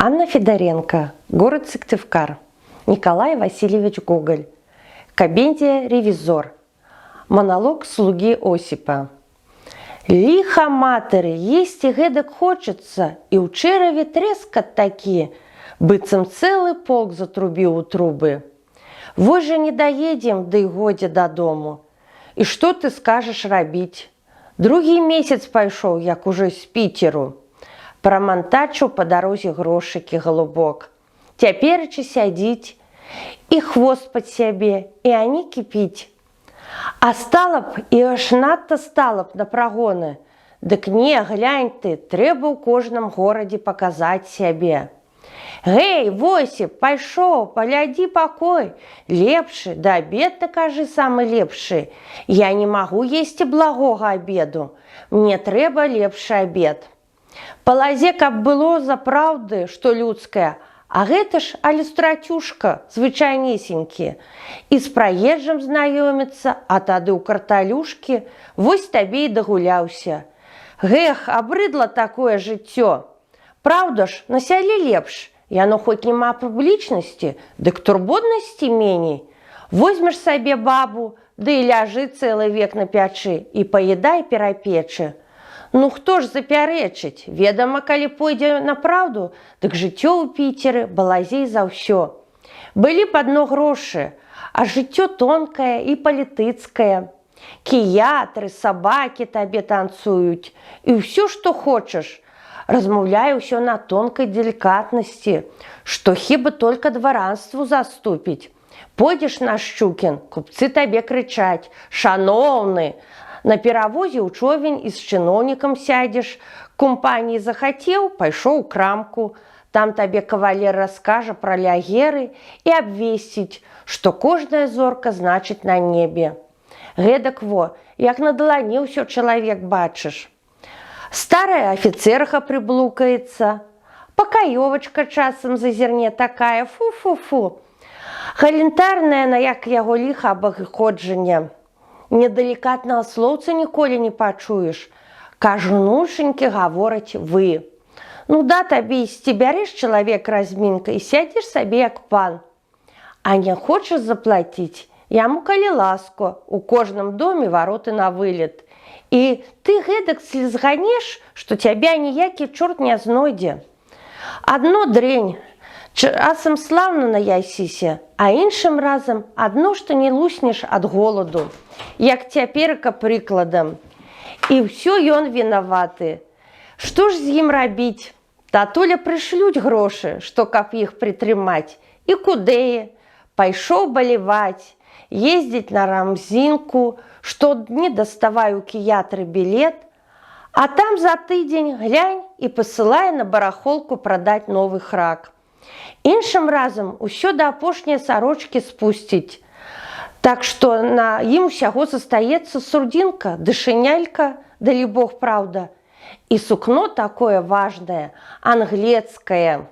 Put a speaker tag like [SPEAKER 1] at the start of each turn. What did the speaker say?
[SPEAKER 1] Анна Федоренко, город Сыктывкар, Николай Васильевич Гоголь, комедия «Ревизор», монолог слуги Осипа. Лихо матери, есть и гэдак хочется, и у череви трескат такие, быцем целый полк затрубил у трубы. Вот же не доедем, да и годе до дому. И что ты скажешь робить? Другі месяц пайшоў, як уже з Піцеру. Прамантачыў па дарозе грошыкі голубок. Цяперачы сядзіць, і хвост пад сябе, і ані кіпіць. А стала б, і аж надта стала б на прагоны. Дык не, глянь ты, трэба ў кожным горадзе паказаць сябе. Гэй, Восіп, пайшоў, паглядзі пакой. Лепшы, да абед, кажы, самы лепшы. Я не магу есці благога абеду. Мне трэба лепшы абед. Палазе, каб было за праўды, што людскае, а гэта ж алюстратюшка, звычайнесенькі. І з праезджым знаёміцца, а тады ў карталюшкі, вось табе і дагуляўся. Гэх, абрыдла такое жыццё. Праўда ж, на сяле лепш. Яно хоць няма публічнасці, дык турботнасці меней. Возьмеш сабе бабу, ды і ляжы цэлы век на пячы і паедай перапечы. Ну хто ж запярэчыць? Ведама, калі пойдзе на праўду, дык жыццё ў Піцеры балазей за ўсё. Былі б адно грошы, а жыццё тонкае і палітыцкае. Кіятры, сабакі табе танцуюць, і ўсё, што хочаш. Размаўляе ўсё на тонкай делікатнасці, што хіба толькі дваранству заступіць. Пойдзеш на Шчукін, купцы табе крычаць: «Шаноўны!» На перавозе ў човень і з чыноўнікам сядзеш. Компаніі захацеў, пайшоў у крамку. Там табе кавалер раскажа пра лягеры і абвесціць, што кожная зорка значыць на небе. Гэтак во, як на далані ўсё чалавек бачыш. Старая афіцерха прыблукаецца, пакаёвачка часам зазірне такая, фу-фу-фу. Галентарная, на як яго ліха абыходжанне. Недалікатнага слоўца ніколі не пачуеш. Кажунушенькі гавораць вы. Ну да, табе ісці, бярэш чалавек размінка і сядзеш сабе як пан. А не хочаш заплаціць? Яму калі ласку, у кожным доме вароты на вылет. І ты гэтак слізганеш, што цябе ніякі чорт не знойдзе. Адно дрэнь, часам слаўна наясіся, а іншым разам адно, што не луснеш ад голаду, як цяперка прыкладам. І ўсё ён вінаваты. Што ж з ім рабіць? Татуля прышлюць грошы, што каб іх прытрымаць. І куды? Пайшоў баліваць, ездзіць на рамзінку, штодні даставаю кіятры білет, а там за тыдзень глянь і пасылае на барахолку прадаць новы храк. Іншым разам усё да апошняй сарочкі спусціць. Так што на ім усяго застаецца сурдзінка, ды шынялька, далі Бог праўда. І сукно такое важнае, англецкае.